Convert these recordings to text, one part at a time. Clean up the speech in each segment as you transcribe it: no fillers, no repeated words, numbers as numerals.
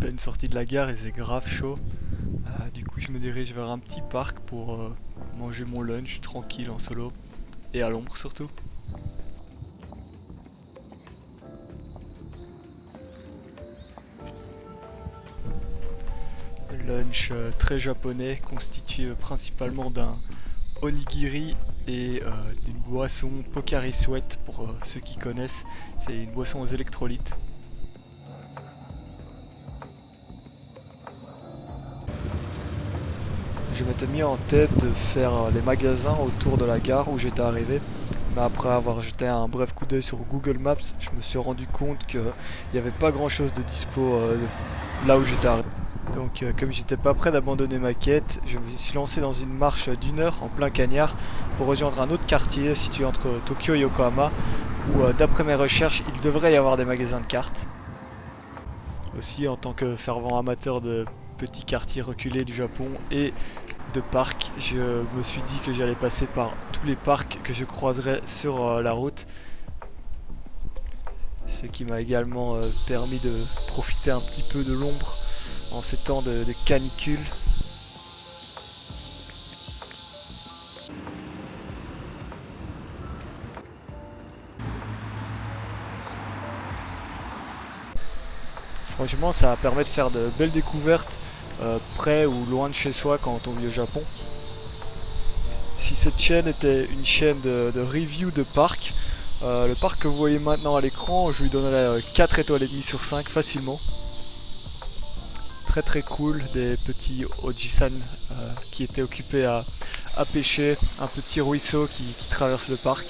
pleine sortie de la gare et c'est grave chaud. Du coup je me dirige vers un petit parc pour manger mon lunch tranquille en solo et à l'ombre surtout. Lunch très japonais constitué principalement d'un onigiri et d'une boisson Pocari Sweat pour ceux qui connaissent. C'est une boisson aux électrolytes. Je m'étais mis en tête de faire les magasins autour de la gare où j'étais arrivé. Mais après avoir jeté un bref coup d'œil sur Google Maps, je me suis rendu compte qu'il n'y avait pas grand chose de dispo là où j'étais arrivé. Donc comme j'étais pas prêt d'abandonner ma quête, je me suis lancé dans une marche d'une heure en plein cagnard pour rejoindre un autre quartier situé entre Tokyo et Yokohama où d'après mes recherches il devrait y avoir des magasins de cartes. Aussi en tant que fervent amateur de petits quartiers reculés du Japon et de parcs, je me suis dit que j'allais passer par tous les parcs que je croiserais sur la route. Ce qui m'a également permis de profiter un petit peu de l'ombre en ces temps de canicule. Franchement, ça permet de faire de belles découvertes près ou loin de chez soi quand on vit au Japon. Si cette chaîne était une chaîne de review de parcs, le parc que vous voyez maintenant à l'écran, je lui donnerais 4 étoiles et demie sur 5 facilement. Très très cool, des petits Ojisan qui étaient occupés à pêcher, un petit ruisseau qui traverse le parc.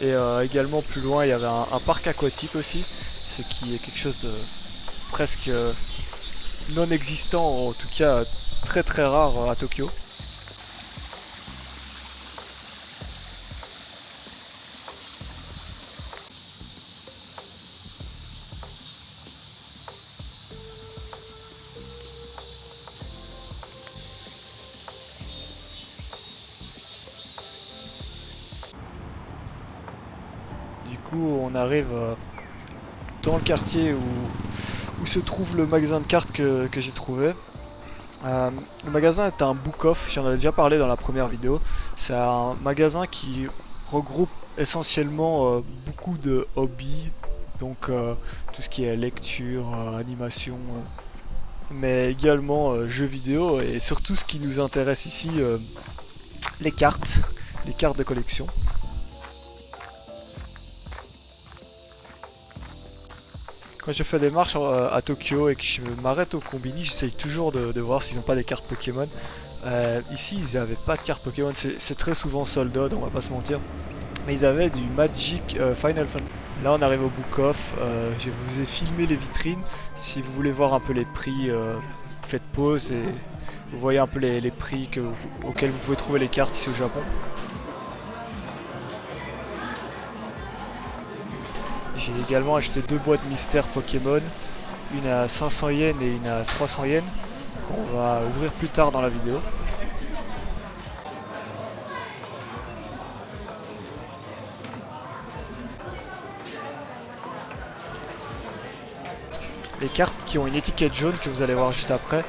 Et également plus loin il y avait un parc aquatique aussi, ce qui est quelque chose de presque non existant, en tout cas très très rare à Tokyo. Du coup on arrive dans le quartier où se trouve le magasin de cartes que j'ai trouvé. Le magasin est un book-off, j'en avais déjà parlé dans la première vidéo. C'est un magasin qui regroupe essentiellement beaucoup de hobbies, donc tout ce qui est lecture, animation, mais également jeux vidéo et surtout ce qui nous intéresse ici, les cartes de collection. Quand je fais des marches à Tokyo et que je m'arrête au combini, j'essaye toujours de voir s'ils n'ont pas des cartes Pokémon. Ici, ils n'avaient pas de cartes Pokémon, c'est très souvent sold out, on va pas se mentir. Mais ils avaient du Magic Final Fantasy. Là, on arrive au Book Off. Je vous ai filmé les vitrines. Si vous voulez voir un peu les prix, faites pause et vous voyez un peu les prix auxquels vous pouvez trouver les cartes ici au Japon. J'ai également acheté 2 boîtes mystères Pokémon, une à 500 yens et une à 300 yens, qu'on va ouvrir plus tard dans la vidéo. Les cartes qui ont une étiquette jaune que vous allez voir juste après,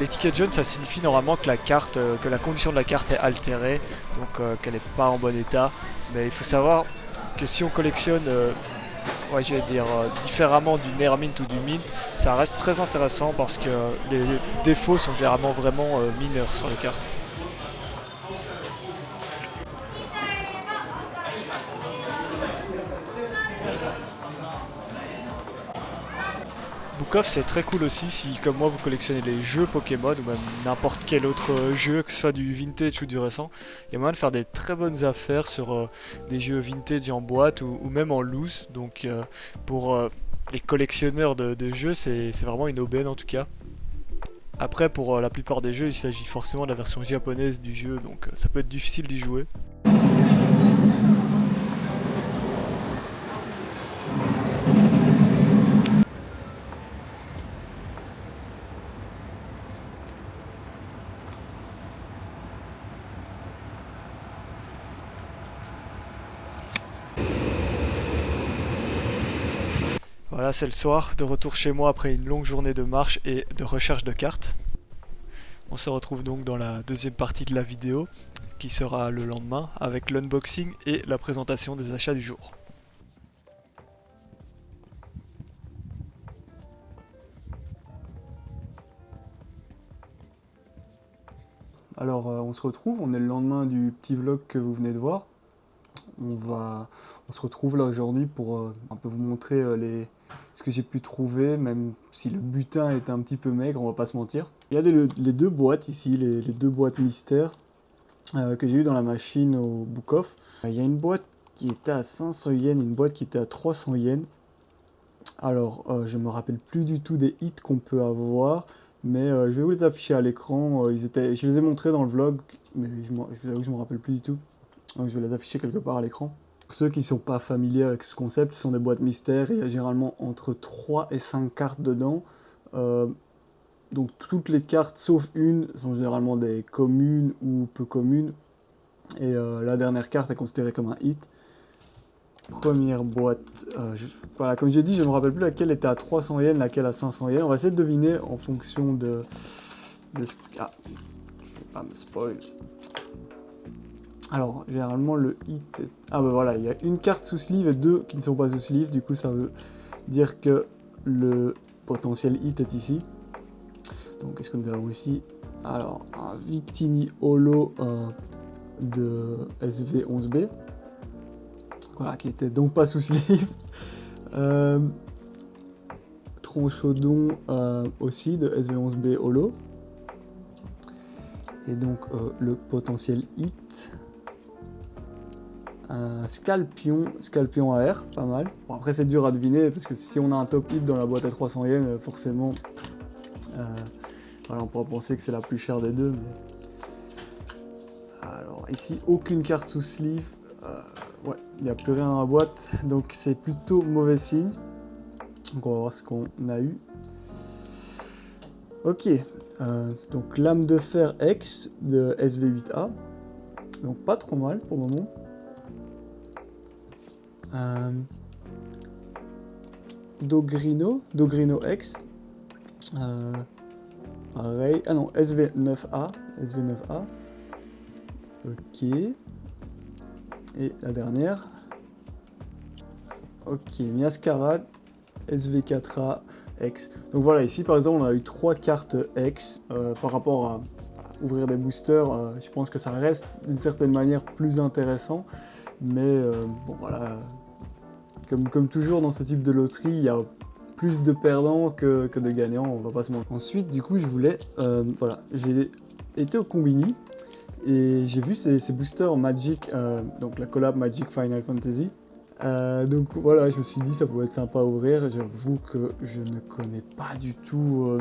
l'étiquette jaune ça signifie normalement que que la condition de la carte est altérée, donc qu'elle n'est pas en bon état. Mais il faut savoir que si on collectionne j'allais dire différemment du Near Mint ou du Mint, ça reste très intéressant parce que les défauts sont généralement vraiment mineurs sur les cartes. Book Off c'est très cool aussi si comme moi vous collectionnez les jeux Pokémon ou même n'importe quel autre jeu, que ce soit du vintage ou du récent. Il y a moyen de faire des très bonnes affaires sur des jeux vintage en boîte ou même en loose. Donc pour les collectionneurs de jeux c'est vraiment une aubaine en tout cas. Après pour la plupart des jeux il s'agit forcément de la version japonaise du jeu donc ça peut être difficile d'y jouer. Voilà, c'est le soir, de retour chez moi après une longue journée de marche et de recherche de cartes. On se retrouve donc dans la deuxième partie de la vidéo, qui sera le lendemain, avec l'unboxing et la présentation des achats du jour. Alors on se retrouve, on est le lendemain du petit vlog que vous venez de voir. On se retrouve là aujourd'hui pour un peu vous montrer ce que j'ai pu trouver, même si le butin est un petit peu maigre, on va pas se mentir. Il y a les deux boîtes ici, les deux boîtes mystères que j'ai eu dans la machine au Book Off. Il y a une boîte qui était à 500 yens et une boîte qui était à 300 yens. Alors je me rappelle plus du tout des hits qu'on peut avoir, mais je vais vous les afficher à l'écran. Je les ai montrés dans le vlog, mais je vous avoue que je me rappelle plus du tout. Donc je vais les afficher quelque part à l'écran. Pour ceux qui ne sont pas familiers avec ce concept, ce sont des boîtes mystères. Il y a généralement entre 3 et 5 cartes dedans. Donc toutes les cartes sauf une sont généralement des communes ou peu communes. Et la dernière carte est considérée comme un hit. Première boîte, voilà, comme j'ai dit, je ne me rappelle plus laquelle était à 300 yens, laquelle à 500 yens. On va essayer de deviner en fonction de ce... Ah, je ne vais pas me spoil. Alors, généralement, le hit est... Ah ben voilà, il y a une carte sous sleeve et deux qui ne sont pas sous sleeve. Du coup, ça veut dire que le potentiel hit est ici. Donc, qu'est-ce que nous avons ici? Alors, un Victini Holo de SV11B. Voilà, qui était donc pas sous sleeve. Tronchaudon aussi de SV11B Holo. Et donc, le potentiel hit... Scalpion AR, pas mal. Bon, après c'est dur à deviner parce que si on a un top hit dans la boîte à 300 yens, forcément, voilà, on pourra penser que c'est la plus chère des deux. Mais... Alors ici, aucune carte sous sleeve. Ouais, il n'y a plus rien dans la boîte, donc c'est plutôt mauvais signe. Donc on va voir ce qu'on a eu. Ok, donc lame de fer X de SV8A. Donc pas trop mal pour le moment. Dogrino X, pareil, ah non, SV9A, ok, et la dernière, ok, Miascarade, SV4A X. Donc voilà, ici par exemple on a eu 3 cartes X. Par rapport à ouvrir des boosters, je pense que ça reste d'une certaine manière plus intéressant, mais bon voilà. Comme toujours dans ce type de loterie, il y a plus de perdants que de gagnants, on va pas se mentir. Ensuite, du coup, je voulais... voilà, j'ai été au Combini et j'ai vu ces boosters Magic, donc la collab Magic Final Fantasy. Donc voilà, je me suis dit ça pouvait être sympa à ouvrir. J'avoue que je ne connais pas du tout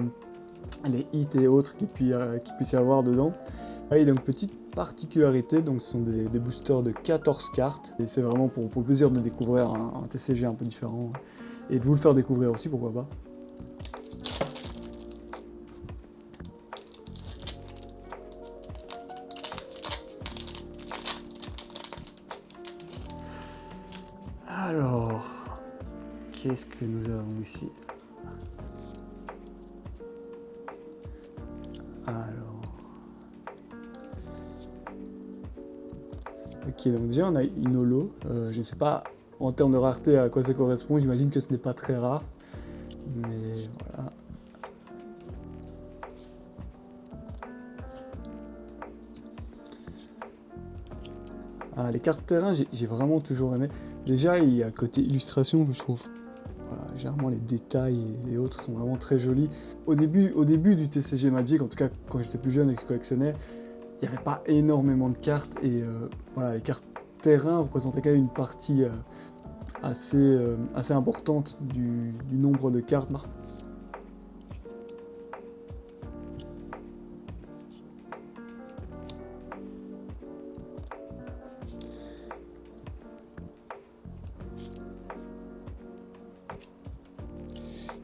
les hits et autres qu'il puisse y avoir dedans. Et donc petite particularité, donc ce sont des boosters de 14 cartes et c'est vraiment pour le plaisir de découvrir un TCG un peu différent et de vous le faire découvrir aussi, pourquoi pas. Alors, qu'est-ce que nous avons ici? Alors, ok, donc déjà on a une holo, je ne sais pas en termes de rareté à quoi ça correspond, j'imagine que ce n'est pas très rare, mais voilà. Ah, les cartes terrain, j'ai vraiment toujours aimé. Déjà, il y a le côté illustration que je trouve. Voilà, généralement les détails et autres sont vraiment très jolis. Au début du TCG Magic, en tout cas quand j'étais plus jeune et que je collectionnais, il n'y avait pas énormément de cartes et voilà, les cartes terrain représentaient quand même une partie assez importante du nombre de cartes.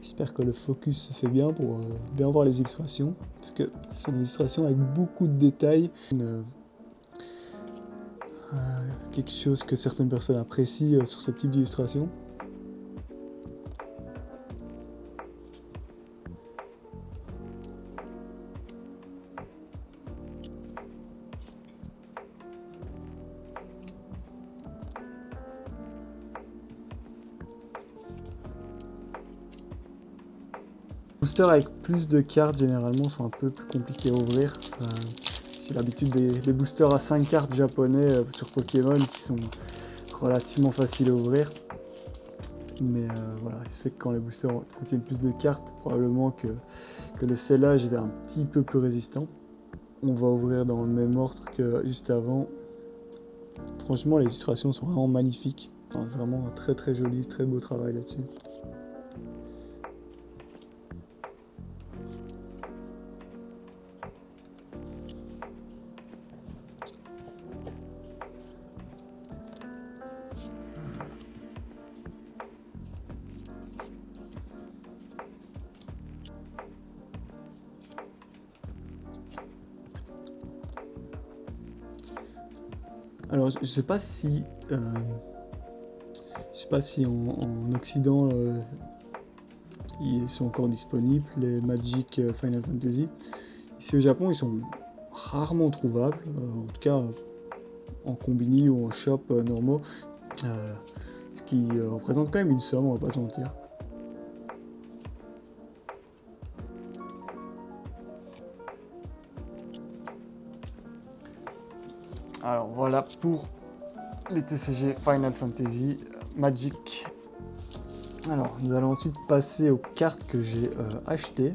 J'espère que le focus se fait bien pour bien voir les illustrations, parce que ce sont des illustrations avec beaucoup de détails. Quelque chose que certaines personnes apprécient sur ce type d'illustration. Boosters avec plus de cartes généralement sont un peu plus compliqués à ouvrir. J'ai l'habitude des boosters à 5 cartes japonais sur Pokémon qui sont relativement faciles à ouvrir. Mais voilà, je sais que quand les boosters contiennent plus de cartes, probablement que le scellage est un petit peu plus résistant. On va ouvrir dans le même ordre que juste avant. Franchement, les illustrations sont vraiment magnifiques. Enfin, vraiment très très joli, très beau travail là-dessus. Alors, je sais pas si en Occident ils sont encore disponibles, les Magic Final Fantasy. Ici au Japon, ils sont rarement trouvables, en tout cas en combini ou en shop normaux, ce qui représente quand même une somme, on va pas se mentir. Alors voilà pour les TCG Final Fantasy Magic. Alors nous allons ensuite passer aux cartes que j'ai achetées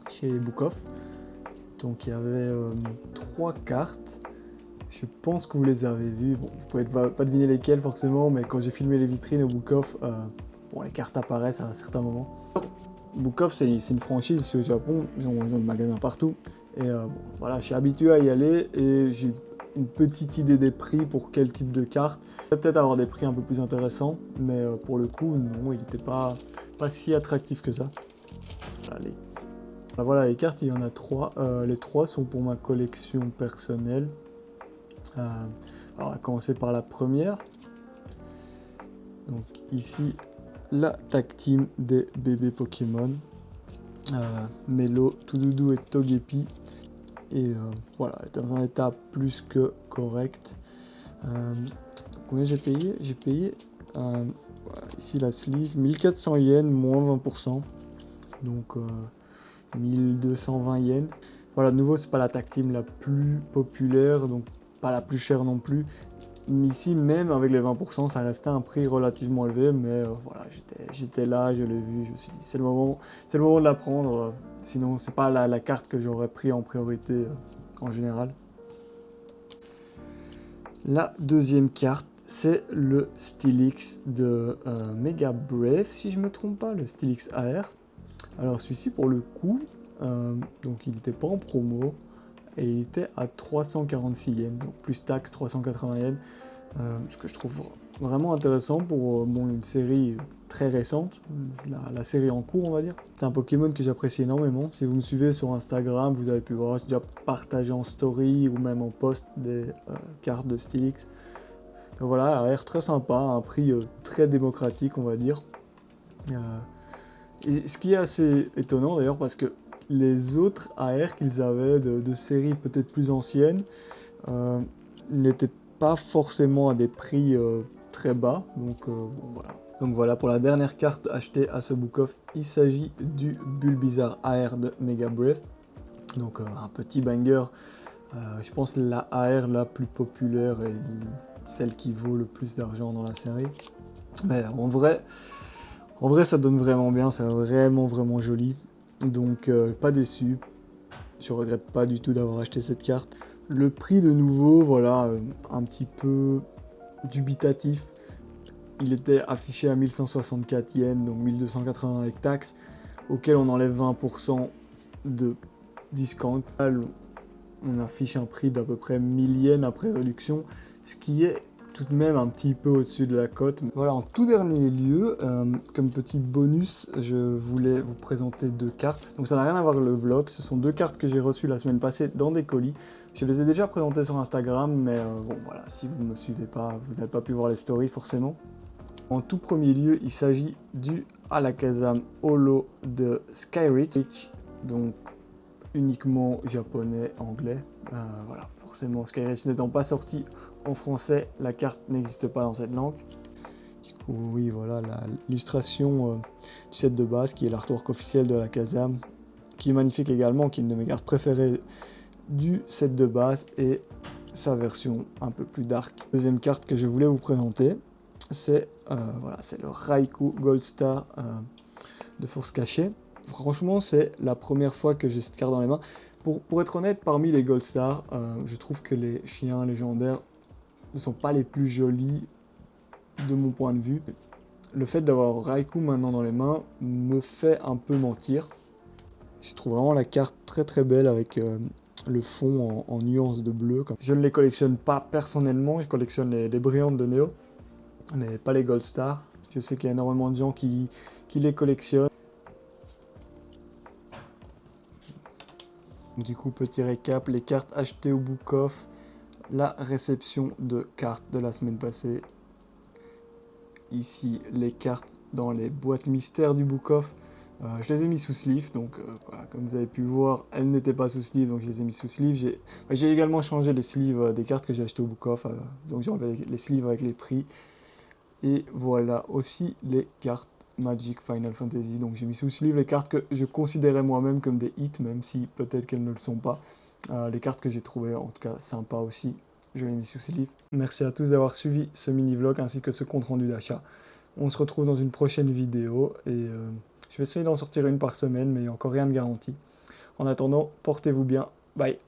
chez Book Off. Donc il y avait 3 cartes. Je pense que vous les avez vues. Bon, vous pouvez pas deviner lesquelles forcément, mais quand j'ai filmé les vitrines au Book Off, bon, les cartes apparaissent à certains moments. Book Off, c'est une franchise ici au Japon. Ils ont des magasins partout. Et bon, voilà, je suis habitué à y aller et j'ai une petite idée des prix pour quel type de carte. Peut-être avoir des prix un peu plus intéressants, mais pour le coup, non, il n'était pas si attractif que ça. Voilà, les cartes, il y en a 3. Les 3 sont pour ma collection personnelle. Alors, on va commencer par la première. Donc ici, la tag team des bébés Pokémon. Melo, Toudoudou et Togepi. Et voilà, elle est dans un état plus que correct. Combien j'ai payé? J'ai payé voilà, ici la sleeve 1400 yens moins 20%. Donc 1220 yens. Voilà, de nouveau, c'est pas la tag team la plus populaire, donc pas la plus chère non plus. Mais ici, même avec les 20%, ça restait un prix relativement élevé, mais voilà, j'étais là, je l'ai vu, je me suis dit, c'est le moment de la prendre. Sinon, c'est pas la carte que j'aurais pris en priorité en général. La deuxième carte, c'est le Steelix de Mega Brave, si je me trompe pas, le Steelix AR. Alors celui-ci, pour le coup, donc il n'était pas en promo, et il était à 346 yens, donc plus taxe 380 yens, ce que je trouve vraiment intéressant pour une série très récente, la série en cours on va dire. C'est un Pokémon que j'apprécie énormément. Si vous me suivez sur Instagram, vous avez pu voir, j'ai déjà partagé en story ou même en post des cartes de Steelix. Donc voilà, un air très sympa, un prix très démocratique on va dire. Et ce qui est assez étonnant d'ailleurs parce que les autres AR qu'ils avaient de séries peut-être plus anciennes n'étaient pas forcément à des prix très bas. Donc bon, voilà. Donc voilà pour la dernière carte achetée à ce Book Off, il s'agit du Bulbizarre AR de Mega Brave. Donc un petit banger, je pense la AR la plus populaire et celle qui vaut le plus d'argent dans la série. Mais en vrai ça donne vraiment bien, c'est vraiment joli. Donc pas déçu, je regrette pas du tout d'avoir acheté cette carte. Le prix de nouveau, voilà, un petit peu dubitatif. Il était affiché à 1164 yens, donc 1280 avec taxe, auquel on enlève 20% de discount. On affiche un prix d'à peu près 1000 yens après réduction, ce qui est tout de même un petit peu au-dessus de la cote. Voilà, en tout dernier lieu, comme petit bonus, je voulais vous présenter 2 cartes. Donc ça n'a rien à voir avec le vlog, ce sont 2 cartes que j'ai reçues la semaine passée dans des colis. Je les ai déjà présentées sur Instagram, mais bon voilà, si vous ne me suivez pas, vous n'avez pas pu voir les stories forcément. En tout premier lieu, il s'agit du Alakazam Holo de Skyreach, donc uniquement japonais, anglais. Voilà, forcément, Skyreach n'étant pas sorti en français, la carte n'existe pas dans cette langue. Du Oui, voilà l'illustration du set de base qui est l'artwork officiel de la Kazam, qui est magnifique également, qui est une de mes cartes préférées du set de base et sa version un peu plus dark. Deuxième carte que je voulais vous présenter, c'est voilà, c'est le Raikou Gold Star de Force Cachée. Franchement, c'est la première fois que j'ai cette carte dans les mains. Pour être honnête, parmi les Gold Stars, je trouve que les chiens légendaires ne sont pas les plus jolis de mon point de vue. Le fait d'avoir Raikou maintenant dans les mains me fait un peu mentir. Je trouve vraiment la carte très très belle avec le fond en nuances de bleu. Je ne les collectionne pas personnellement, je collectionne les brillantes de Neo, mais pas les Gold Stars. Je sais qu'il y a énormément de gens qui les collectionnent. Du coup, petit récap, les cartes achetées au Book-Off, la réception de cartes de la semaine passée. Ici, les cartes dans les boîtes mystères du Book-Off. Je les ai mis sous sleeve, donc voilà, comme vous avez pu voir, elles n'étaient pas sous sleeve, donc je les ai mis sous sleeve. J'ai également changé les sleeves des cartes que j'ai achetées au Book-Off, donc j'ai enlevé les sleeves avec les prix. Et voilà aussi les cartes Magic Final Fantasy, donc j'ai mis sous sleeve les cartes que je considérais moi-même comme des hits, même si peut-être qu'elles ne le sont pas. Les cartes que j'ai trouvées en tout cas sympas aussi, je les ai mis sous sleeve. Merci à tous d'avoir suivi ce mini-vlog ainsi que ce compte-rendu d'achat. On se retrouve dans une prochaine vidéo et je vais essayer d'en sortir une par semaine, mais il n'y a encore rien de garanti. En attendant, portez-vous bien. Bye.